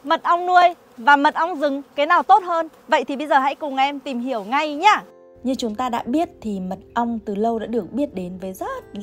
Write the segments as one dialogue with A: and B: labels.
A: Mật ong nuôi và mật ong rừng, cái nào tốt hơn? Vậy thì bây giờ hãy cùng em tìm hiểu ngay nhá. Như chúng ta đã biết thì mật ong từ lâu đã được biết đến với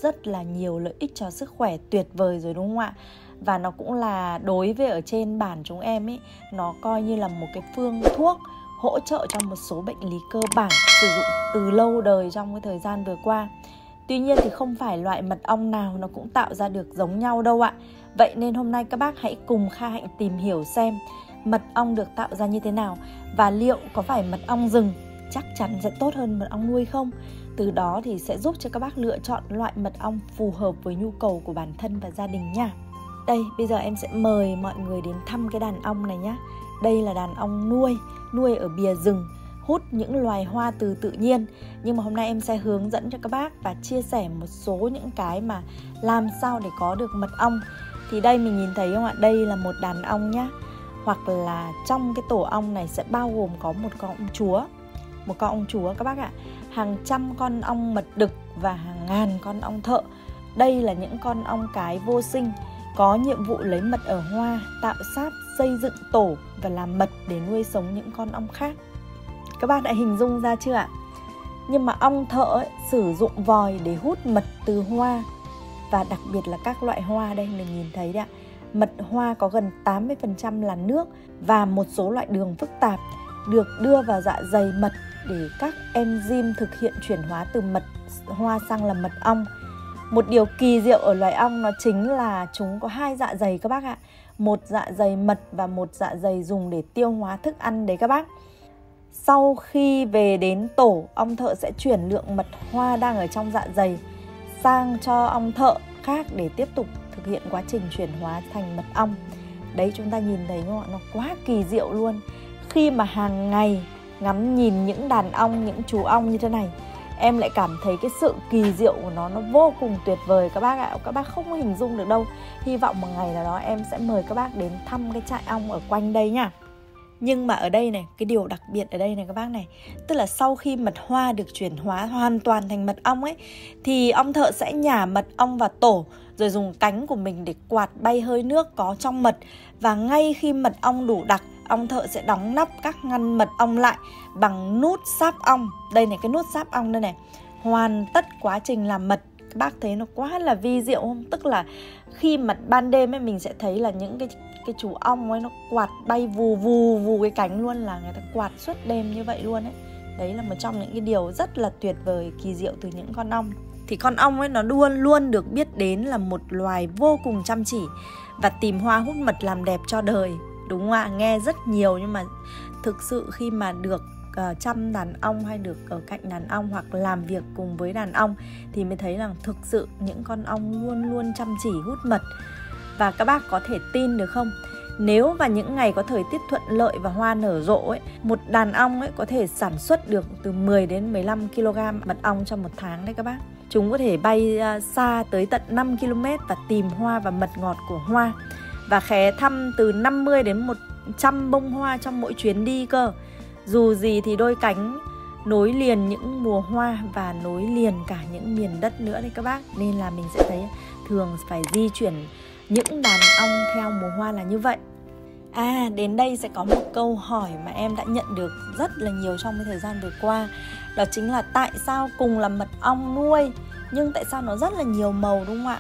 A: rất là nhiều lợi ích cho sức khỏe tuyệt vời rồi, đúng không ạ? Và nó cũng là đối với ở trên bản chúng em ấy, nó coi như là một cái phương thuốc hỗ trợ cho một số bệnh lý cơ bản sử dụng từ lâu đời trong cái thời gian vừa qua. Tuy nhiên thì không phải loại mật ong nào nó cũng tạo ra được giống nhau đâu ạ. Vậy nên hôm nay các bác hãy cùng Kha Hạnh tìm hiểu xem mật ong được tạo ra như thế nào và liệu có phải mật ong rừng chắc chắn sẽ tốt hơn mật ong nuôi không? Từ đó thì sẽ giúp cho các bác lựa chọn loại mật ong phù hợp với nhu cầu của bản thân và gia đình nha. Đây, bây giờ em sẽ mời mọi người đến thăm cái đàn ong này nhé. Đây là đàn ong nuôi ở bìa rừng, hút những loài hoa từ tự nhiên. Nhưng mà hôm nay em sẽ hướng dẫn cho các bác và chia sẻ một số những cái mà làm sao để có được mật ong. Thì đây mình nhìn thấy không ạ? Đây là một đàn ong nhá. Hoặc là trong cái tổ ong này sẽ bao gồm có một con ong chúa. Một con ong chúa các bác ạ. Hàng trăm con ong mật đực và hàng ngàn con ong thợ. Đây là những con ong cái vô sinh, có nhiệm vụ lấy mật ở hoa, tạo sáp, xây dựng tổ và làm mật để nuôi sống những con ong khác. Các bác đã hình dung ra chưa ạ? Nhưng mà ong thợ ấy, sử dụng vòi để hút mật từ hoa. Và đặc biệt là các loại hoa đây mình nhìn thấy đấy ạ. Mật hoa có gần 80% là nước và một số loại đường phức tạp được đưa vào dạ dày mật để các enzyme thực hiện chuyển hóa từ mật hoa sang là mật ong. Một điều kỳ diệu ở loài ong nó chính là chúng có 2 dạ dày các bác ạ. Một dạ dày mật và một dạ dày dùng để tiêu hóa thức ăn đấy các bác. Sau khi về đến tổ, ong thợ sẽ chuyển lượng mật hoa đang ở trong dạ dày sang cho ong thợ khác để tiếp tục thực hiện quá trình chuyển hóa thành mật ong. Đấy, chúng ta nhìn thấy không ạ? Nó quá kỳ diệu luôn. Khi mà hàng ngày ngắm nhìn những đàn ong, những chú ong như thế này, em lại cảm thấy cái sự kỳ diệu của nó vô cùng tuyệt vời các bác ạ. Các bác không có hình dung được đâu. Hy vọng một ngày nào đó em sẽ mời các bác đến thăm cái trại ong ở quanh đây nha. Nhưng mà ở đây này, cái điều đặc biệt ở đây này các bác này, tức là sau khi mật hoa được chuyển hóa hoàn toàn thành mật ong ấy, thì ong thợ sẽ nhả mật ong vào tổ, rồi dùng cánh của mình để quạt bay hơi nước có trong mật. Và ngay khi mật ong đủ đặc, ong thợ sẽ đóng nắp các ngăn mật ong lại bằng nút sáp ong. Đây này, cái nút sáp ong đây này. Hoàn tất quá trình làm mật. Các bác thấy nó quá là vi diệu không? Tức là khi mà ban đêm ấy mình sẽ thấy là những cái chú ong ấy nó quạt bay vù vù cái cánh luôn, là người ta quạt suốt đêm như vậy luôn ấy. Đấy là một trong những cái điều rất là tuyệt vời, kỳ diệu từ những con ong. Thì con ong ấy nó luôn được biết đến là một loài vô cùng chăm chỉ và tìm hoa hút mật làm đẹp cho đời. Đúng không ạ? Nghe rất nhiều nhưng mà thực sự khi mà được chăm đàn ong hay được ở cạnh đàn ong hoặc làm việc cùng với đàn ong thì mới thấy rằng thực sự những con ong luôn chăm chỉ hút mật. Và các bác có thể tin được không? Nếu vào những ngày có thời tiết thuận lợi và hoa nở rộ ấy, một đàn ong ấy có thể sản xuất được từ 10 đến 15 kg mật ong trong một tháng đấy các bác. Chúng có thể bay xa tới tận 5 km và tìm hoa và mật ngọt của hoa. Và khé thăm từ 50 đến 100 bông hoa trong mỗi chuyến đi cơ. Dù gì thì đôi cánh nối liền những mùa hoa và nối liền cả những miền đất nữa đấy các bác. Nên là mình sẽ thấy thường phải di chuyển những đàn ong theo mùa hoa là như vậy. Đến đây sẽ có một câu hỏi mà em đã nhận được rất là nhiều trong cái thời gian vừa qua. Đó chính là tại sao cùng là mật ong nuôi nhưng tại sao nó rất là nhiều màu, đúng không ạ?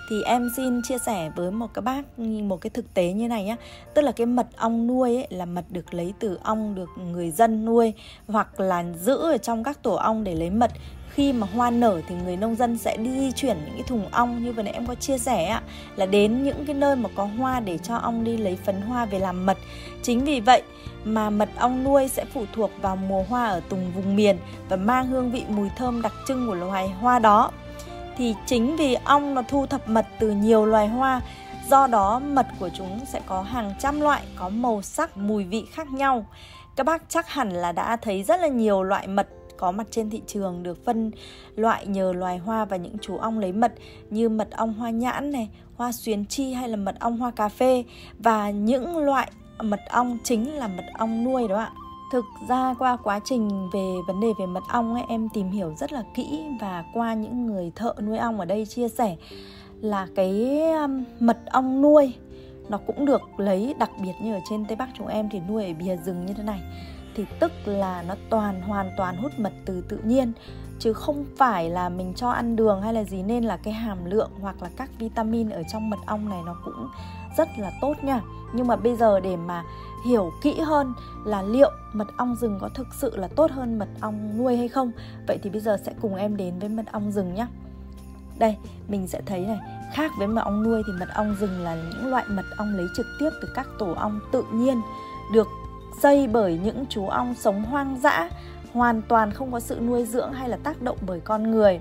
A: Thì em xin chia sẻ với các bác một cái thực tế như này nhé. Tức là cái mật ong nuôi ấy, là mật được lấy từ ong được người dân nuôi hoặc là giữ ở trong các tổ ong để lấy mật. Khi mà hoa nở thì người nông dân sẽ đi di chuyển những cái thùng ong như vừa nãy em có chia sẻ ạ, là đến những cái nơi mà có hoa để cho ong đi lấy phấn hoa về làm mật. Chính vì vậy mà mật ong nuôi sẽ phụ thuộc vào mùa hoa ở từng vùng miền và mang hương vị mùi thơm đặc trưng của loài hoa đó. Thì chính vì ong nó thu thập mật từ nhiều loài hoa, do đó mật của chúng sẽ có hàng trăm loại, có màu sắc, mùi vị khác nhau. Các bác chắc hẳn là đã thấy rất là nhiều loại mật có mặt trên thị trường được phân loại nhờ loài hoa và những chú ong lấy mật, như mật ong hoa nhãn này, hoa xuyến chi hay là mật ong hoa cà phê. Và những loại mật ong chính là mật ong nuôi đó ạ. Thực ra qua quá trình về vấn đề về mật ong ấy, em tìm hiểu rất là kỹ và qua những người thợ nuôi ong ở đây chia sẻ là cái mật ong nuôi nó cũng được lấy, đặc biệt như ở trên Tây Bắc chúng em thì nuôi ở bìa rừng như thế này, thì tức là nó hoàn toàn hút mật từ tự nhiên, chứ không phải là mình cho ăn đường hay là gì, nên là cái hàm lượng hoặc là các vitamin ở trong mật ong này nó cũng rất là tốt nha. Nhưng mà bây giờ để mà hiểu kỹ hơn là liệu mật ong rừng có thực sự là tốt hơn mật ong nuôi hay không, vậy thì bây giờ sẽ cùng em đến với mật ong rừng nhé. Đây, mình sẽ thấy này, khác với mật ong nuôi thì mật ong rừng là những loại mật ong lấy trực tiếp từ các tổ ong tự nhiên, được xây bởi những chú ong sống hoang dã, hoàn toàn không có sự nuôi dưỡng hay là tác động bởi con người.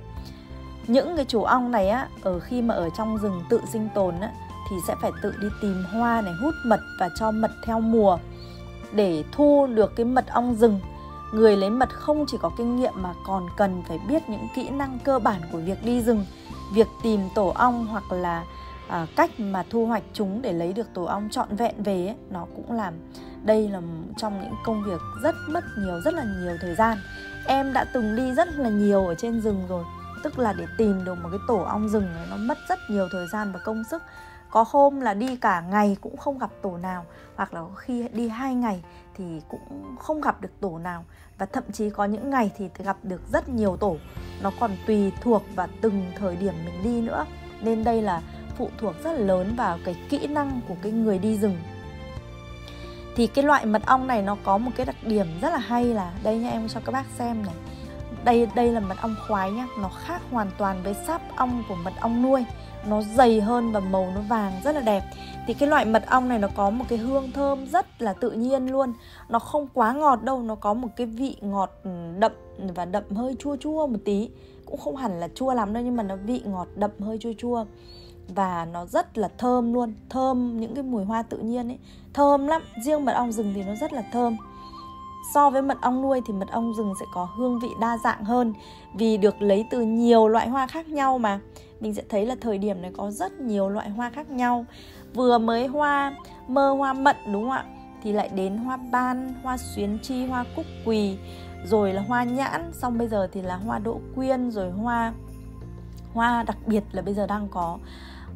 A: Những cái chú ong này á, khi mà ở trong rừng tự sinh tồn á, thì sẽ phải tự đi tìm hoa này, hút mật và cho mật theo mùa. Để thu được cái mật ong rừng, người lấy mật không chỉ có kinh nghiệm mà còn cần phải biết những kỹ năng cơ bản của việc đi rừng, việc tìm tổ ong hoặc là cách mà thu hoạch chúng để lấy được tổ ong trọn vẹn về ấy, nó cũng làm đây là trong những công việc rất là nhiều thời gian. Em đã từng đi rất là nhiều ở trên rừng rồi, tức là để tìm được một cái tổ ong rừng này nó mất rất nhiều thời gian và công sức. Có hôm là đi cả ngày cũng không gặp tổ nào, hoặc là khi đi 2 ngày thì cũng không gặp được tổ nào, và thậm chí có những ngày thì gặp được rất nhiều tổ. Nó còn tùy thuộc vào từng thời điểm mình đi nữa, nên đây là phụ thuộc rất là lớn vào cái kỹ năng của cái người đi rừng. Thì cái loại mật ong này nó có một cái đặc điểm rất là hay là, đây nha, em cho các bác xem này. Đây là mật ong khoái nhá, nó khác hoàn toàn với sáp ong của mật ong nuôi. Nó dày hơn và màu nó vàng rất là đẹp. Thì cái loại mật ong này nó có một cái hương thơm rất là tự nhiên luôn. Nó không quá ngọt đâu, nó có một cái vị ngọt đậm và đậm hơi chua chua một tí. Cũng không hẳn là chua lắm đâu, nhưng mà nó vị ngọt đậm hơi chua chua. Và nó rất là thơm luôn, thơm những cái mùi hoa tự nhiên ấy, thơm lắm. Riêng mật ong rừng thì nó rất là thơm. So với mật ong nuôi thì mật ong rừng sẽ có hương vị đa dạng hơn, vì được lấy từ nhiều loại hoa khác nhau mà. Mình sẽ thấy là thời điểm này có rất nhiều loại hoa khác nhau. Vừa mới hoa mơ, hoa mận đúng không ạ, thì lại đến hoa ban, hoa xuyến chi, hoa cúc quỳ, rồi là hoa nhãn, xong bây giờ thì là hoa đỗ quyên, rồi hoa đặc biệt là bây giờ đang có,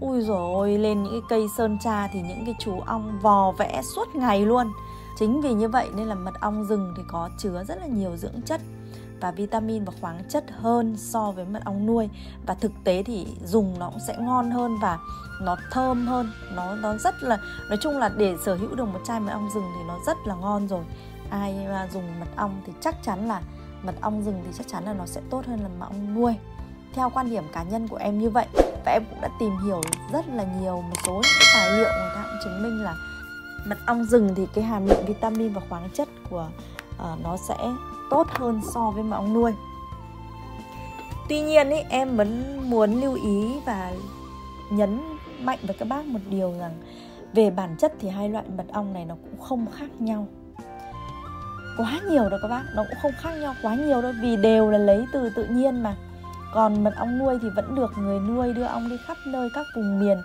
A: ui dồi ôi, lên những cái cây sơn tra thì những cái chú ong vò vẽ suốt ngày luôn. Chính vì như vậy nên là mật ong rừng thì có chứa rất là nhiều dưỡng chất và vitamin và khoáng chất hơn so với mật ong nuôi. Và thực tế thì dùng nó cũng sẽ ngon hơn và nó thơm hơn. Nó rất là, nói chung là để sở hữu được một chai mật ong rừng thì nó rất là ngon rồi. Ai mà dùng mật ong thì chắc chắn là mật ong rừng thì chắc chắn là nó sẽ tốt hơn là mật ong nuôi. Theo quan điểm cá nhân của em như vậy. Và em cũng đã tìm hiểu rất là nhiều, một số những cái tài liệu người ta cũng chứng minh là mật ong rừng thì cái hàm lượng vitamin và khoáng chất của nó sẽ tốt hơn so với mật ong nuôi. Tuy nhiên ý, em vẫn muốn lưu ý và nhấn mạnh với các bác một điều rằng về bản chất thì hai loại mật ong này nó cũng không khác nhau quá nhiều đâu các bác. Nó cũng không khác nhau quá nhiều đâu, vì đều là lấy từ tự nhiên mà. Còn mật ong nuôi thì vẫn được người nuôi đưa ong đi khắp nơi các vùng miền.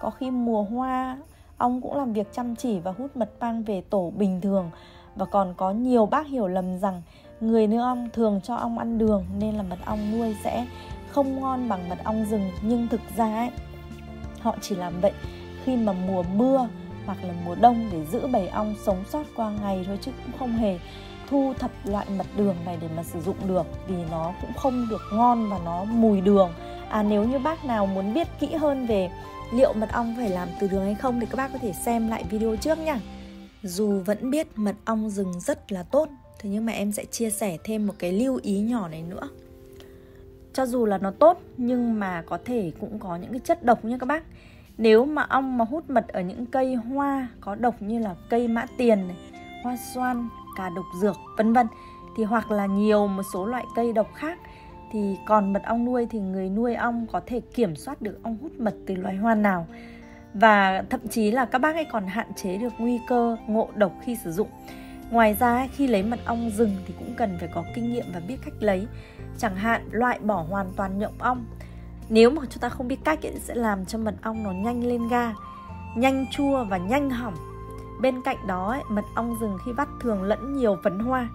A: Có khi mùa hoa ong cũng làm việc chăm chỉ và hút mật mang về tổ bình thường. Và còn có nhiều bác hiểu lầm rằng người nuôi ong thường cho ong ăn đường nên là mật ong nuôi sẽ không ngon bằng mật ong rừng. Nhưng thực ra ấy, họ chỉ làm vậy khi mà mùa mưa hoặc là mùa đông để giữ bầy ong sống sót qua ngày thôi, chứ cũng không hề thu thập loại mật đường này để mà sử dụng được, vì nó cũng không được ngon và nó mùi đường. Nếu như bác nào muốn biết kỹ hơn về liệu mật ong phải làm từ đường hay không thì các bác có thể xem lại video trước nha. Dù vẫn biết mật ong rừng rất là tốt, thế nhưng mà em sẽ chia sẻ thêm một cái lưu ý nhỏ này nữa. Cho dù là nó tốt nhưng mà có thể cũng có những cái chất độc nha các bác. Nếu mà ong mà hút mật ở những cây hoa có độc như là cây mã tiền này, hoa xoan, cà độc dược vân vân, thì hoặc là nhiều một số loại cây độc khác, thì còn mật ong nuôi thì người nuôi ong có thể kiểm soát được ong hút mật từ loài hoa nào. Và thậm chí là các bác ấy còn hạn chế được nguy cơ ngộ độc khi sử dụng. Ngoài ra khi lấy mật ong rừng thì cũng cần phải có kinh nghiệm và biết cách lấy. Chẳng hạn loại bỏ hoàn toàn nhộng ong. Nếu mà chúng ta không biết cách ấy, sẽ làm cho mật ong nó nhanh lên ga, nhanh chua và nhanh hỏng. Bên cạnh đó ấy, mật ong rừng khi vắt thường lẫn nhiều phấn hoa,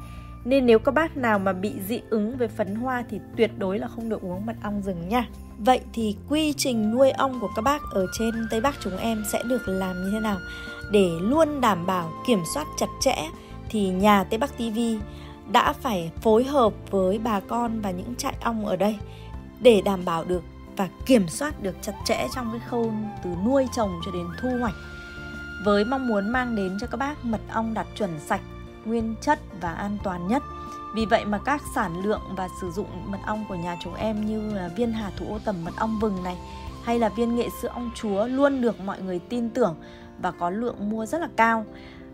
A: Nên nếu các bác nào mà bị dị ứng với phấn hoa thì tuyệt đối là không được uống mật ong rừng nha. Vậy thì quy trình nuôi ong của các bác ở trên Tây Bắc chúng em sẽ được làm như thế nào? Để luôn đảm bảo kiểm soát chặt chẽ thì nhà Tây Bắc TV đã phải phối hợp với bà con và những trại ong ở đây để đảm bảo được và kiểm soát được chặt chẽ trong cái khâu từ nuôi trồng cho đến thu hoạch, với mong muốn mang đến cho các bác mật ong đạt chuẩn sạch, nguyên chất và an toàn nhất. Vì vậy mà các sản lượng và sử dụng mật ong của nhà chúng em như là viên Hà Thủ Ô Tầm mật ong vừng này, hay là viên nghệ sữa ong chúa luôn được mọi người tin tưởng và có lượng mua rất là cao.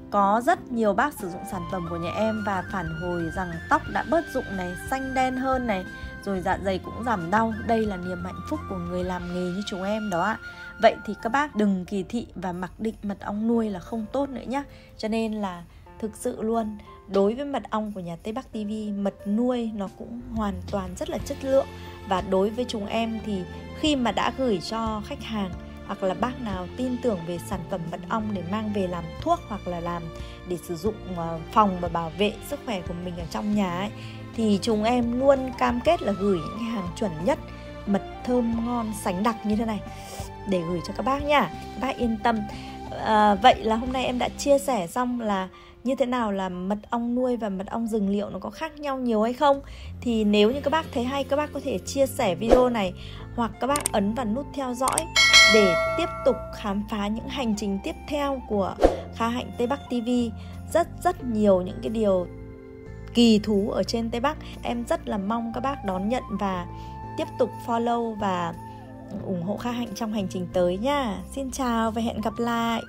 A: Có rất nhiều bác sử dụng sản phẩm của nhà em và phản hồi rằng tóc đã bớt rụng này, xanh đen hơn này, rồi dạ dày cũng giảm đau. Đây là niềm hạnh phúc của người làm nghề như chúng em đó ạ. Vậy thì các bác đừng kỳ thị và mặc định mật ong nuôi là không tốt nữa nhé. Cho nên là thực sự luôn, đối với mật ong của nhà Tây Bắc TV, mật nuôi nó cũng hoàn toàn rất là chất lượng. Và đối với chúng em thì khi mà đã gửi cho khách hàng hoặc là bác nào tin tưởng về sản phẩm mật ong để mang về làm thuốc hoặc là làm để sử dụng phòng và bảo vệ sức khỏe của mình ở trong nhà ấy, thì chúng em luôn cam kết là gửi những hàng chuẩn nhất, mật thơm ngon sánh đặc như thế này để gửi cho các bác nha. Các bác yên tâm. Vậy là hôm nay em đã chia sẻ xong là như thế nào là mật ong nuôi và mật ong rừng liệu nó có khác nhau nhiều hay không. Thì nếu như các bác thấy hay, các bác có thể chia sẻ video này hoặc các bác ấn vào nút theo dõi để tiếp tục khám phá những hành trình tiếp theo của Kha Hạnh Tây Bắc TV. Rất nhiều những cái điều kỳ thú ở trên Tây Bắc. Em rất là mong các bác đón nhận và tiếp tục follow và ủng hộ Kha Hạnh trong hành trình tới nha. Xin chào và hẹn gặp lại.